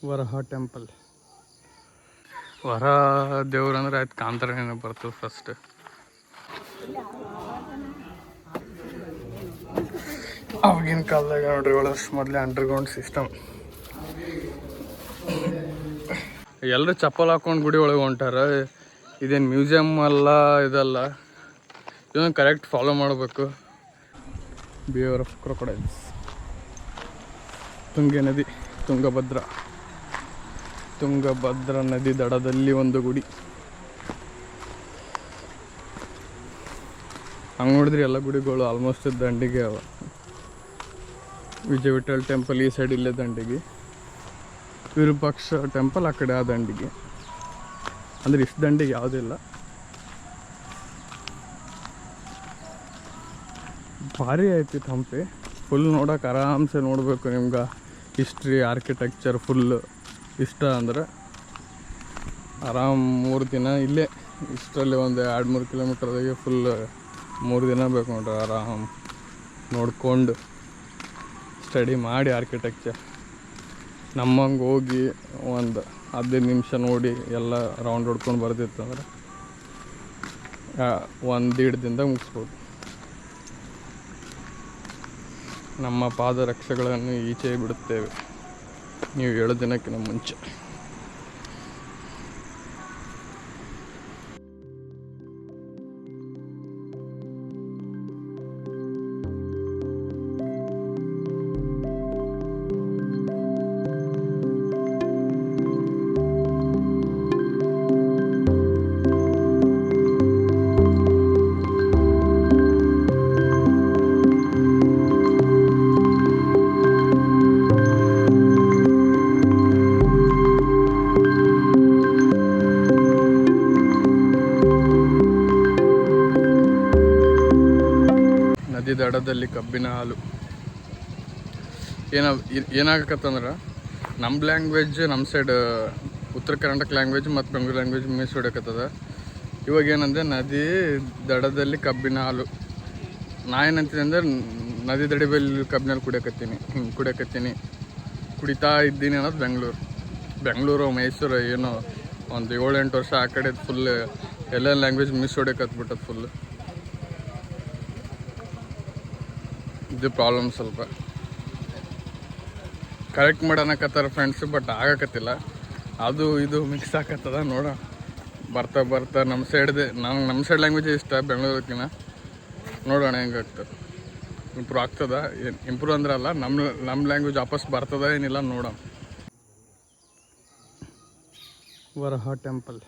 Varaha temple. ವರ ದೇವ್ರು ಅಂದ್ರೆ ಆಯ್ತು ಕಾಂತಾರ ನೆನಪು ಬರ್ತದೆ ಫಸ್ಟ್. ಅವಾಗಿನ ಕಾಲದಾಗ ನೋಡ್ರಿ ಒಳಷ್ಟು ಮೊದಲೇ ಅಂಡರ್ಗ್ರೌಂಡ್ ಸಿಸ್ಟಮ್. ಎಲ್ಲರೂ ಚಪ್ಪಲ್ ಹಾಕೊಂಡು ಗುಡಿ ಒಳಗೆ ಹೊಂಟಾರ. ಇದೇನು ಮ್ಯೂಸಿಯಮ್ ಅಲ್ಲ, ಇದಲ್ಲ, ಇದನ್ನು ಕರೆಕ್ಟ್ ಫಾಲೋ ಮಾಡಬೇಕು. Behaviour of crocodiles. ತುಂಗೆ ನದಿ, ತುಂಗಭದ್ರಾ ನದಿ ದಡದಲ್ಲಿ ಒಂದು ಗುಡಿ. ಹಂಗೆ ನೋಡಿದ್ರಿ ಎಲ್ಲ ಗುಡಿಗಳು ಆಲ್ಮೋಸ್ಟ್ ದಂಡಿಗೆ ಅವ. ವಿಜಯ ವಿಠಲ್ ಟೆಂಪಲ್ ಈ ಸೈಡ್ ಇಲ್ಲೇ ದಂಡಿಗೆ, ವಿರೂಪಾಕ್ಷ ಟೆಂಪಲ್ ಆ ಕಡೆ ಆ ದಂಡಿಗೆ. ಅಂದರೆ ಇಷ್ಟು ದಂಡಿಗೆ ಯಾವುದಿಲ್ಲ. ಭಾರಿ ಐತಿ ಹಂಪಿ. ಫುಲ್ ನೋಡೋಕೆ ಆರಾಮ್ಸೆ ನೋಡಬೇಕು. ನಿಮ್ಗೆ ಹಿಸ್ಟ್ರಿ ಆರ್ಕಿಟೆಕ್ಚರ್ ಫುಲ್ ಇಷ್ಟ ಅಂದ್ರೆ ಆರಾಮ್ 3 ದಿನ ಇಲ್ಲೇ ಇಷ್ಟರಲ್ಲಿ ಒಂದು 2-3 ಕಿಲೋಮೀಟರ್ದಾಗೆ ಫುಲ್ 3 ದಿನ ಬೇಕು ನೋಡ್ರಿ. ಆರಾಮ್ ನೋಡ್ಕೊಂಡು ಸ್ಟಡಿ ಮಾಡಿ ಆರ್ಕಿಟೆಕ್ಚರ್. ನಮ್ಮಂಗೆ ಹೋಗಿ ಒಂದು 15 ನಿಮಿಷ ನೋಡಿ ಎಲ್ಲ ರೌಂಡ್ ಹೊಡ್ಕೊಂಡು ಬರ್ದಿತ್ತಂದ್ರೆ 1-1.5 ದಿನದಾಗ ಮುಗಿಸ್ಬೋದು. ನಮ್ಮ ಪಾದರಕ್ಷೆಗಳನ್ನು ಈಚೆ ಬಿಡುತ್ತೇವೆ ನೀವು 7 ದಿನಕ್ಕಿಂತ ಮುಂಚೆ. ನದಿ ದಡದಲ್ಲಿ ಕಬ್ಬಿನ ಹಾಲು. ಏನಾಗತ್ತಂದ್ರೆ ನಮ್ಮ ಲ್ಯಾಂಗ್ವೇಜ್ ನಮ್ಮ ಸೈಡ್ ಉತ್ತರ ಕರ್ನಾಟಕ ಲ್ಯಾಂಗ್ವೇಜ್ ಮತ್ತು ಬೆಂಗಳೂರು ಲ್ಯಾಂಗ್ವೇಜ್ ಮಿಸ್ ಹೊಡಕತ್ತದ. ಇವಾಗ ಏನಂದರೆ ನದಿ ದಡದಲ್ಲಿ ಕಬ್ಬಿನ ಹಾಲು. ನಾ ಏನಂತೀನಿ ಅಂದ್ರೆ ನದಿ ದಡದಲ್ಲಿ ಕಬ್ಬಿನ ಹಾಲು ಕುಡಿಯಕತ್ತೀನಿ ಕುಡಿತಾ ಇದ್ದೀನಿ ಅನ್ನೋದು ಬೆಂಗಳೂರು ಮೈಸೂರು ಏನೋ ಒಂದು 7-8 ವರ್ಷ ಆ ಕಡೆ ಫುಲ್ ಎಲ್ಲ ಲ್ಯಾಂಗ್ವೇಜ್ ಮಿಸ್ ಹೊಡಕತ್ಬಿಟ್ಟದು ಫುಲ್. ಇದು ಪ್ರಾಬ್ಲಮ್. ಸ್ವಲ್ಪ ಕರೆಕ್ಟ್ ಮಾಡೋಣಕತ್ತಾರ ಫ್ರೆಂಡ್ಸು, ಬಟ್ ಆಗಕತ್ತಿಲ್ಲ. ಅದು ಇದು ಮಿಕ್ಸ್ ಆಗತ್ತದ. ನೋಡೋಣ ಬರ್ತಾ ನಮ್ಮ ಸೈಡ್ ಲ್ಯಾಂಗ್ವೇಜ್ ಇಷ್ಟ ಬೆಂಗಳೂರಿಗಿನ. ನೋಡೋಣ ಹೆಂಗಾಗ್ತದೆ. ಇಂಪ್ರೂವ್ ಆಗ್ತದ. ಇಂಪ್ರೂವ್ ಅಂದ್ರೆ ಅಲ್ಲ, ನಮ್ಮ ಲ್ಯಾಂಗ್ವೇಜ್ ವಾಪಸ್ ಬರ್ತದ ಏನಿಲ್ಲ ನೋಡೋಣ. ವರಹ ಟೆಂಪಲ್.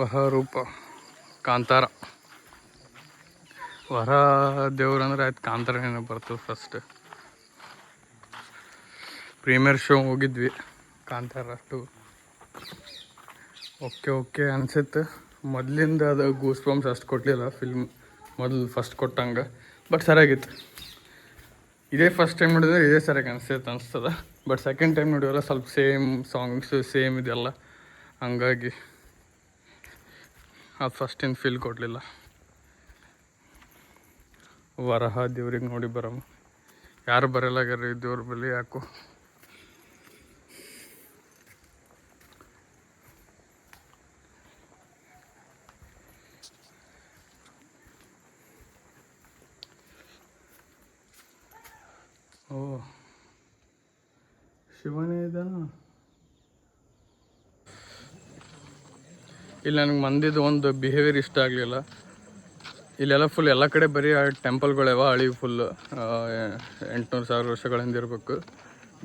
ವರರೂಪ ಕಾಂತಾರ. ವರ ದೇವ್ರು ಅಂದ್ರೆ ಆಯ್ತು ಕಾಂತಾರ ನೆನಪು ಬರ್ತದೆ ಫಸ್ಟ್. ಪ್ರೀಮಿಯರ್ ಶೋ ಹೋಗಿದ್ವಿ ಕಾಂತಾರ 2. ಓಕೆ ಅನ್ಸುತ್ತೆ. ಮೊದಲಿಂದ ಅದು ಗೂಸ್ ಬಂಪ್ಸ್ ಅಷ್ಟು ಕೊಡಲಿಲ್ಲ ಫಿಲ್ಮ್ ಮೊದಲು ಫಸ್ಟ್ ಕೊಟ್ಟಂಗೆ, ಬಟ್ ಸರಿಯಾಗಿತ್ತು. ಇದೇ ಫಸ್ಟ್ ಟೈಮ್ ನೋಡಿದ್ರೆ ಇದೇ ಸರಿಯಾಗಿ ಅನಿಸ್ತದ. ಬಟ್ ಸೆಕೆಂಡ್ ಟೈಮ್ ನೋಡಿವಲ್ಲ ಸ್ವಲ್ಪ ಸೇಮ್ ಸಾಂಗ್ಸು ಸೇಮ್ ಇದೆಲ್ಲ, ಹಂಗಾಗಿ ಅದು ಫಸ್ಟಿನ ಫೀಲ್ ಕೊಡಲಿಲ್ಲ. ವರಹ ದೇವ್ರಿಗೆ ನೋಡಿ ಬರಮ್ಮ. ಯಾರು ಬರಲಾಗ್ಯಾರ ಈ ದೇವ್ರ ಬಳಿ ಯಾಕೋ. ಓ ಶಿವನೇ ಇದ್ದಾನ ಇಲ್ಲಿ. ನನಗೆ ಮಂದಿದು ಒಂದು ಬಿಹೇವಿಯರ್ ಇಷ್ಟ ಆಗಲಿಲ್ಲ. ಇಲ್ಲೆಲ್ಲ ಫುಲ್ ಎಲ್ಲ ಕಡೆ ಬರೀ ಟೆಂಪಲ್ಗಳವ ಹಳಿ ಫುಲ್ 800,000 ವರ್ಷಗಳಿಂದ ಇರಬೇಕು.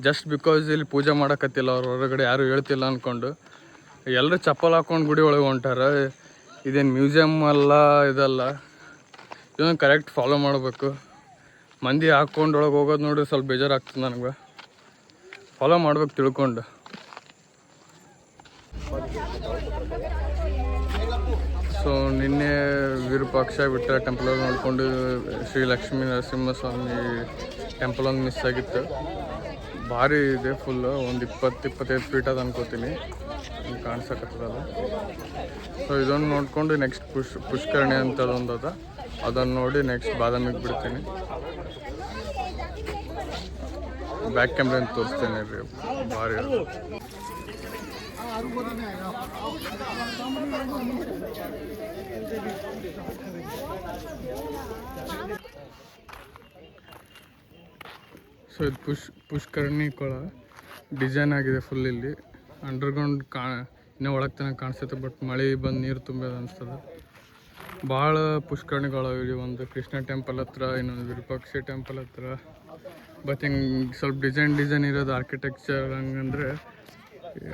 ಜಸ್ಟ್ ಬಿಕಾಸ್ ಇಲ್ಲಿ ಪೂಜೆ ಮಾಡೋಕತ್ತಿಲ್ಲ, ಅವ್ರ ಹೊರಗಡೆ ಯಾರು ಹೇಳ್ತಿಲ್ಲ ಅಂದ್ಕೊಂಡು ಎಲ್ಲರೂ ಚಪ್ಪಲ್ ಹಾಕೊಂಡು ಗುಡಿ ಒಳಗೆ ಹೊಂಟಾರ. ಇದೇನು ಮ್ಯೂಸಿಯಮ್ ಅಲ್ಲ, ಇದಲ್ಲ, ಇದನ್ನು ಕರೆಕ್ಟ್ ಫಾಲೋ ಮಾಡಬೇಕು. ಮಂದಿ ಹಾಕ್ಕೊಂಡು ಒಳಗೆ ಹೋಗೋದು ನೋಡಿ ಸ್ವಲ್ಪ ಬೇಜಾರಾಗ್ತದೆ ನನಗೆ. ಫಾಲೋ ಮಾಡ್ಬೇಕು ತಿಳ್ಕೊಂಡು. ಸೊ ನಿನ್ನೆ ವಿರೂಪಾಕ್ಷ ವಿಠಲ ಟೆಂಪಲ್ ನೋಡಿಕೊಂಡು ಶ್ರೀ ಲಕ್ಷ್ಮೀ ನರಸಿಂಹಸ್ವಾಮಿ ಟೆಂಪಲ್ ಒಂದು ಮಿಸ್ ಆಗಿತ್ತು. ಭಾರಿ ಇದೆ ಫುಲ್, ಒಂದು 20-25 ಫೀಟ್ ಅದು ಅನ್ಕೋತೀನಿ, ಕಾಣಿಸಕತ್ತದಲ್ಲ. ಸೊ ಇದನ್ನು ನೋಡಿಕೊಂಡು ನೆಕ್ಸ್ಟ್ ಪುಷ್ಕರಣಿ ಅಂತದೊಂದು ಅದ, ಅದನ್ನು ನೋಡಿ ನೆಕ್ಸ್ಟ್ ಬಾದಾಮಿಗೆ ಬಿಡ್ತೀನಿ. ಬ್ಯಾಕ್ ಕ್ಯಾಮ್ರಾ ತೋರಿಸ್ತೇನೆ ರೀ, ಭಾರಿ ಸೊ ಇದು ಪುಷ್ಕರಣಿ ಕೊಳ ಡಿಸೈನ್ ಆಗಿದೆ ಫುಲ್. ಇಲ್ಲಿ ಅಂಡರ್ಗ್ರೌಂಡ್ ಇನ್ನೂ ಒಳಗೆ ತನಕ ಕಾಣಿಸುತ್ತೆ, ಬಟ್ ಮಳೆ ಬಂದು ನೀರು ತುಂಬೋದು ಅನಿಸ್ತದೆ. ಭಾಳ ಪುಷ್ಕರಣಿಗಳು ಇಲ್ಲಿ, ಒಂದು ಕೃಷ್ಣ ಟೆಂಪಲ್ ಹತ್ರ, ಇನ್ನೊಂದು ವಿರೂಪಾಕ್ಷ ಟೆಂಪಲ್ ಹತ್ರ. ಬಟ್ ಹಿಂಗೆ ಸ್ವಲ್ಪ ಡಿಸೈನ್ ಇರೋದು ಆರ್ಕಿಟೆಕ್ಚರ್ ಹಂಗಂದ್ರೆ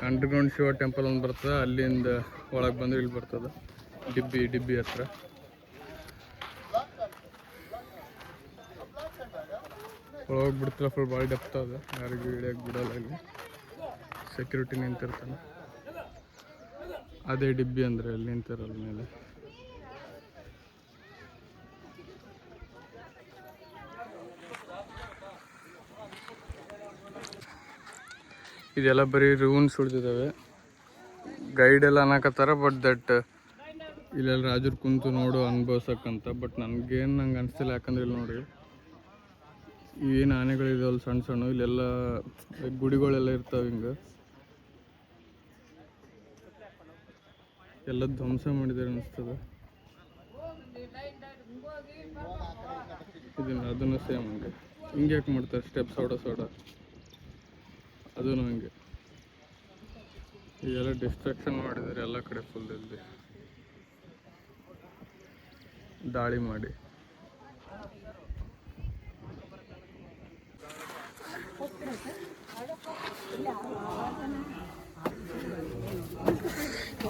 ಅಂಡರ್ಗ್ರೌಂಡ್ ಶಿವ ಟೆಂಪಲ್ ಒಂದು ಬರ್ತದೆ, ಅಲ್ಲಿಂದ ಒಳಗೆ ಬಂದು ಇಲ್ಲಿ ಬರ್ತದೆ ಡಿಬ್ಬಿ ಹತ್ರ. ಒಳಗೆ ಬಿಡ್ತಾರೆ, ಫುಲ್ ಭಾಳ ಡೆಪ್ತ್ ಅದ, ಯಾರಿಗೂ ಇಳಿಯೋಕೆ ಬಿಡೋಲ್ಲ. ಇಲ್ಲಿ ಸೆಕ್ಯೂರಿಟಿ ನಿಂತಿರ್ತಾನೆ, ಅದೇ ಡಿಬ್ಬಿ ಅಂದರೆ ಅಲ್ಲಿ ನಿಂತಿರಲ್ಲ ಮೇಲೆ. ಇದೆಲ್ಲ ಬರೀ ರೂನ್ಸ್ ಉಳಿದಿದ್ದಾವೆ. ಗೈಡ್ ಎಲ್ಲ ಅನ್ನಕತ್ತಾರ, ಬಟ್ ದಟ್ ಇಲ್ಲೆಲ್ಲ ರಾಜರು ಕುಂತು ನೋಡು ಅನುಭವಿಸಕ್ಕಂತ. ಬಟ್ ನಂಗೆ ಅನಿಸ್ತಿಲ್ಲ, ಯಾಕಂದ್ರೆ ಇಲ್ಲಿ ನೋಡಿ ಏನು ಆನೆಗಳಿದಾವಲ್ಲ ಸಣ್ಣ ಸಣ್ಣ, ಇಲ್ಲೆಲ್ಲ ಗುಡಿಗಳೆಲ್ಲ ಇರ್ತಾವೆ. ಹಿಂಗೆ ಎಲ್ಲ ಧ್ವಂಸ ಮಾಡಿದ್ದಾರೆ ಅನಿಸ್ತದೆ. ಅದನ್ನು ಸೇಮ್ ಹಂಗೆ ಹಿಂಗೆ ಯಾಕೆ ಮಾಡ್ತಾರೆ, ಸ್ಟೆಪ್ ಸೋಡ ಅದೂ ಹಂಗೆ. ಇದೆಲ್ಲ ಡಿಸ್ಟ್ರಾಕ್ಷನ್ ಮಾಡಿದ್ದಾರೆ ಎಲ್ಲ ಕಡೆ ಫುಲ್. ಇಲ್ಲಿ ದಾಳಿ ಮಾಡಿ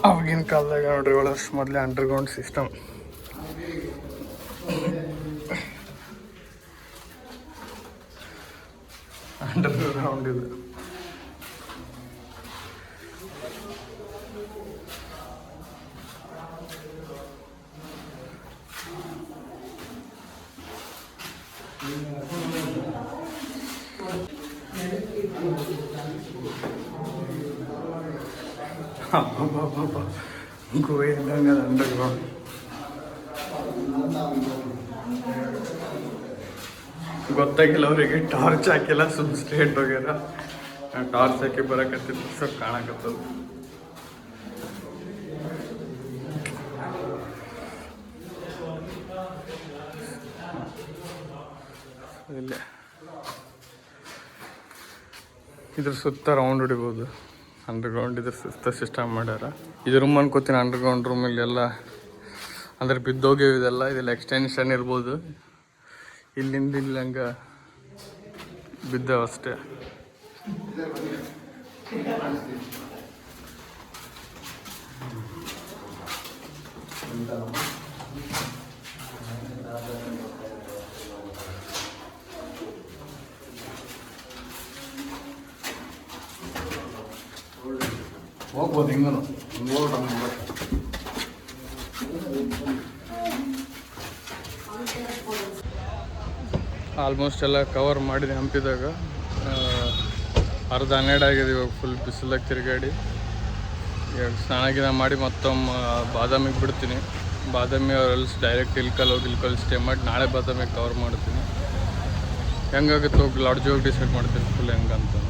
ಅವಾಗಿನ ಕಾಲದಾಗ ನೋಡ್ರಿ, ಒಳಷ್ಟು ಮೊದಲೇ ಅಂಡರ್ಗ್ರೌಂಡ್ ಸಿಸ್ಟಮ್. ಅಂಡರ್ಗ್ರೌಂಡ್ ಇದು. ಗುಹೆ ಇದ್ದಂಗೆ ಅದು ಅಂಡರ್ಗ್ರೌಂಡ್. ಗೊತ್ತಾಗಿಲ್ಲ ಅವರಿಗೆ, ಟಾರ್ಚ್ ಹಾಕಿಲ್ಲ, ಸುಮ್ಮನೆ ಸ್ಟ್ರೇಟ್ ಹೋಗ್ಯಾರ. ಟಾರ್ಚ್ ಹಾಕಿ ಬರಕತ್ತಿದ್ದು ಸ್ವಲ್ಪ ಕಾಣಕತ್ತದ. ಇಲ್ಲೇ ಇದ್ರ ಸುತ್ತ ರೌಂಡ್ ಹೊಡಿಬೋದು. ಅಂಡರ್ಗ್ರೌಂಡ್ ಇದ್ರ ಸುತ್ತ ಸಿಸ್ಟಮ್ ಮಾಡ್ಯಾರ. ಇದು ರೂಮ್ ಅನ್ಕೋತೀನಿ, ಅಂಡರ್ಗ್ರೌಂಡ್ ರೂಮ್. ಇಲ್ಲೆಲ್ಲ ಅಂದ್ರೆ ಬಿದ್ದೋಗಿ ಇದೆಲ್ಲ ಎಕ್ಸ್ಟೆನ್ಷನ್ ಇರ್ಬೋದು. ಇಲ್ಲಿಂದ ಇಲ್ಲಿ ಹಂಗೆ ಬಿದ್ದಾವ ಅಷ್ಟೇ. ಹೋಗ್ಬೋದು ಹಿಂಗೂ ಆಲ್ಮೋಸ್ಟ್ ಎಲ್ಲ ಕವರ್ ಮಾಡಿದೆ ಹಂಪಿದಾಗ. 10:12 ಆಗಿದೆ ಇವಾಗ. ಫುಲ್ ಬಿಸಿಲಾಗ ತಿರುಗಾಡಿ ಸ್ನಾನ ಮಾಡಿ ಮತ್ತೊಮ್ಮೆ ಬಾದಾಮಿಗೆ ಬಿಡ್ತೀನಿ. ಬಾದಾಮಿ ಅವರಲ್ಲಿ ಡೈರೆಕ್ಟ್ ಇಲ್ಕಲ್ ಸ್ಟೇ ಮಾಡಿ ನಾಳೆ ಬಾದಾಮಿಗೆ ಕವರ್ ಮಾಡ್ತೀನಿ. ಹೆಂಗಾಗುತ್ತೆ ಹೋಗಿ ಲಾಡ್ಜ್ ಹೋಗಿ ಡಿಸೈಡ್ ಮಾಡ್ತೀನಿ ಫುಲ್ ಹೆಂಗಂತ.